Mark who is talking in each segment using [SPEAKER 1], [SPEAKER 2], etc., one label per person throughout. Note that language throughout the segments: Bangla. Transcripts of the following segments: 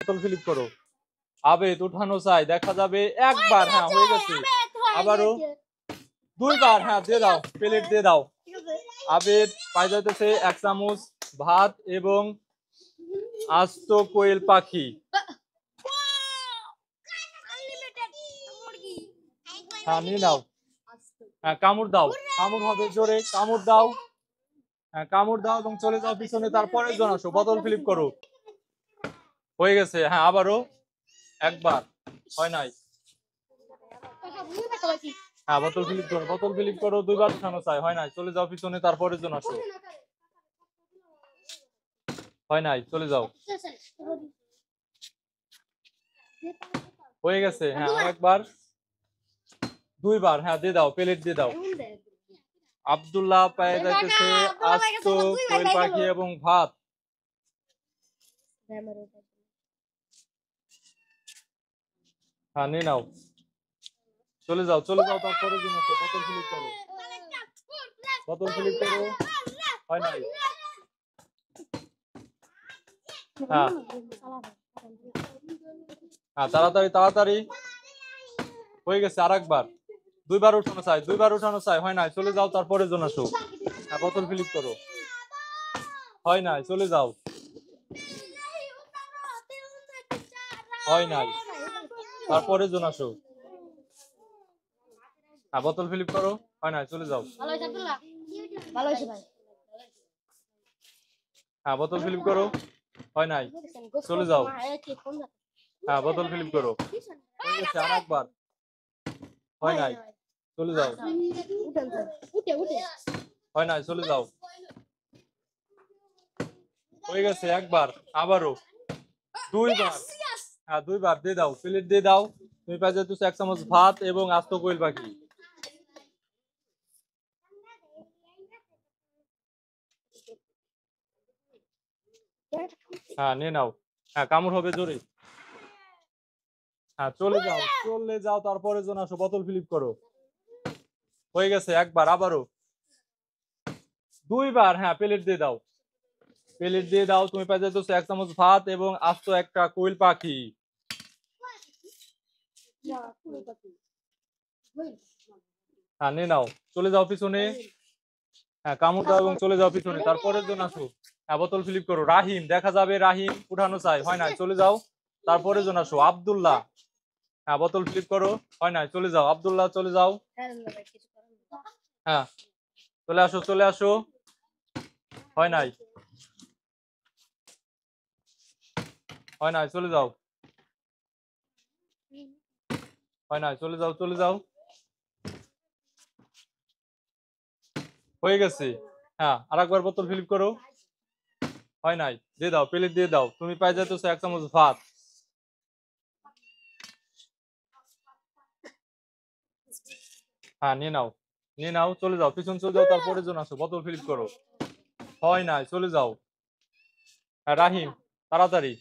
[SPEAKER 1] বোতল ফিলিপ করো। আবেদ উঠানো চাই, দেখা যাবে একবার, হ্যাঁ হয়ে গেছে। আবারও দুইবার, হ্যাঁ দিয়ে দাও, প্লেট দিয়ে দাও। আবেদ পাই যাইতেছে 1 চামচ ভাত এবং আস্ত কোয়েল পাখি। হ্যাঁ নিয়ে নাও। হ্যাঁ কামড় দাও, কামড় হবে জোরে, কামড় দাও। হ্যাঁ কামড় দাও এবং চলে যাও পিছনে, তারপরে জন আসো, বোতল ফিলিপ করো। হয়ে গেছে, হ্যাঁ আবারও একবার, হয় নাই। হ্যাঁ বোতল ফিলিপ করো, বোতল ফিলিপ করো, দুইবার উঠানো চাই, হয় নাই, চলে যাও পিছনে, তারপরে জন আসো। হয় নাই, চলে যাও। হয়ে গেছে, হ্যাঁ আরেকবার, দুইবার, হ্যাঁ দিয়ে দাও, প্লেট দিয়ে দাও। আব্দুল্লাহ পেয়ে যাইতেছে আস্ত কোয়েল পাখি এবং ভাত। হ্যাঁ নিয়ে নাও, চলে যাও, চলে যাও, তারপরে জন আসো, বোতল ফিলিপ করো, বোতল ফিলিপ করো, হয় নাই। হ্যাঁ হ্যাঁ তাড়াতাড়ি তাড়াতাড়ি, হয়ে গেছে, আরেকবার, দুইবার উঠানো চাই, দুইবার উঠানো চাই, হয় নাই, চলে যাও, তারপরে জন আসো। হ্যাঁ বোতল ফিলিপ করো, হয় নাই, চলে যাও, হয় নাই, তারপরে জন আসো। হ্যাঁ বোতল ফিলিপ করো, হয় নাই, চলে যাও। হ্যাঁ বোতল ফিলিপ করো, হয় নাই, চলে যাও। হ্যাঁ বোতল ফিলিপ করো, হয়ে গেছে, আরেকবার, হয় নাই, চলে যাও, হয় নাই, চলে যাও। হয়ে গেছে একবার, আবারও দুইবার, হ্যাঁ দুইবার দিয়ে দাও, প্লেট দিয়ে দাও। তুমি পাই যাচ্ছ 1 চামচ ভাত এবং আস্ত কোয়েল পাখি। হ্যাঁ নিয়ে নাও, হ্যাঁ কামড় হবে জোরে। হ্যাঁ চলে যাও, চলে যাও, তারপরে জন আসো, বোতল ফিলিপ করো। হয়ে গেছে একবার, আবারও দুইবার, হ্যাঁ প্লেট দিয়ে দাও, প্লেট দিয়ে দাও। তুমি পাই যাচ্ছ 1 চামচ ভাত এবং আস্ত একটা কোয়েল পাখি। হ্যাঁ নিয়ে নাও, চলে যাও পিছনে, হ্যাঁ কামড় দাও এবং চলে যাও পিছনে, তারপরের জন আসো। হ্যাঁ বোতল ফিলিপ করো। রাহিম, দেখা যাবে রাহিম উঠানো চাই, হয় নাই, চলে যাও, তারপরে জন আসো। আব্দুল্লাহ, হ্যাঁ বোতল ফিলিপ করো, হয় নাই, চলে যাও। আব্দুল্লাহ চলে যাও, হ্যাঁ চলে আসো, চলে আসো, হয় নাই, হয় নাই, চলে যাও, হয় নাই, চলে যাও, চলে যাও, হয়ে গেছে। হ্যাঁ আরেকবার বোতল ফিলিপ করো, হয় নাই, দিয়ে দাও, প্লেট দিয়ে দাও। তুমি পাই যাচ্ছ 1 চামচ ভাত। হ্যাঁ নিয়ে নাও, নিয়ে নাও, চলে যাও পিছন, চলে যাও, তারপরে জন আসো, বোতল ফিলিপ করো, হয় নাই, চলে যাও। হ্যাঁ রাহিম তাড়াতাড়ি,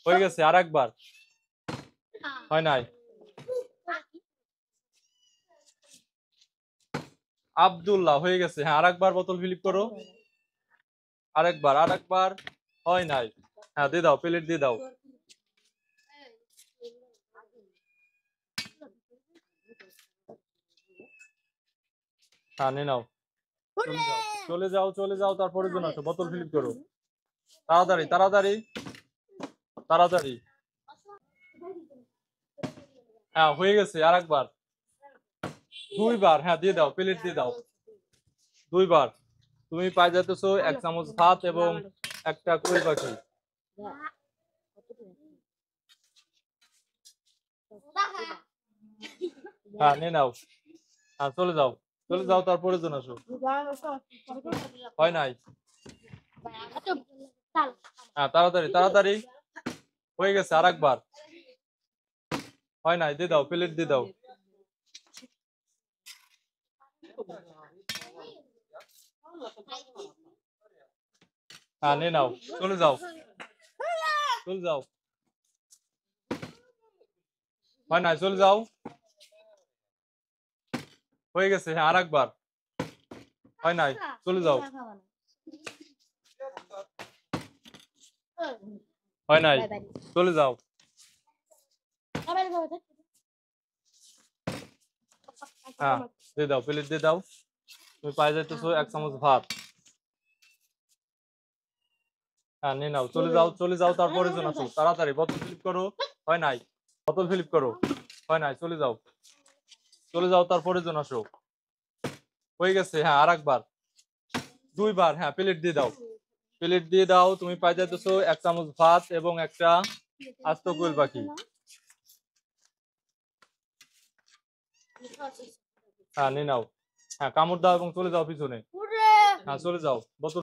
[SPEAKER 1] হয়ে গেছে, আরেকবার, হয় নাই। আব্দুল্লাহ, হয়ে গেছে, হ্যাঁ আরেকবার বোতল ফিলিপ করো, আরেকবার, আরেকবার, হয় নাই। হ্যাঁ দিয়ে দাও, প্লেট দিয়ে দাও। হ্যাঁ নিয়ে নাও, চলে যাও, চলে যাও, চলে যাও, তারপরে জন আসো, বোতল ফিলিপ করো, তাড়াতাড়ি তাড়াতাড়ি তাড়াতাড়ি। হ্যাঁ হয়ে গেছে, আরেকবার, দুইবার, হ্যাঁ দিয়ে দাও, প্লেট দিয়ে দাও, দুইবার। তুমি পাই যাইতেছো 1 চামচ ভাত এবং একটা কোয়েল পাখি। হ্যাঁ নিয়ে নাও, হ্যাঁ চলে যাও, চলে যাও, তারপরে জন আসো, হয় নাই। হ্যাঁ তাড়াতাড়ি তাড়াতাড়ি, হয়ে গেছে, আরেকবার, হয় নাই, দিয়ে দাও, প্লেট দিয়ে দাও। হ্যাঁ নিয়ে নাও, চলে যাও, চলে যাও, হয় নাই, চলে যাও, হয়ে গেছে, হ্যাঁ আরেকবার, হয় নাই, চলে যাও। হয় নাই, চলে যাও। হ্যাঁ, দিয়ে দাও, প্লেট দিয়ে দাও। তুমি পাই যাইতেছো 1 চামচ ভাত। হ্যাঁ, নিয়ে নাও, চলে যাও, চলে যাও, তারপরে জন আসো, তাড়াতাড়ি বোতল ফিলিপ করো। হয় নাই, বোতল ফিলিপ করো। হয় নাই, চলে যাও, চলে যাও, তারপরে জন আসো। হয়ে গেছে, হ্যাঁ, আর একবার, 2 বার। হ্যাঁ, প্লেট দিয়ে দাও, প্লেট দিয়ে দাও। তুমি পাই যাইতেছো 1 চামচ ভাত এবং একটা আস্ত কোয়েল পাখি। হ্যাঁ, নিয়ে নাও। হ্যাঁ, কামড় দাও এবং চলে যাও পিছনে। হ্যাঁ, চলে যাও, বোতল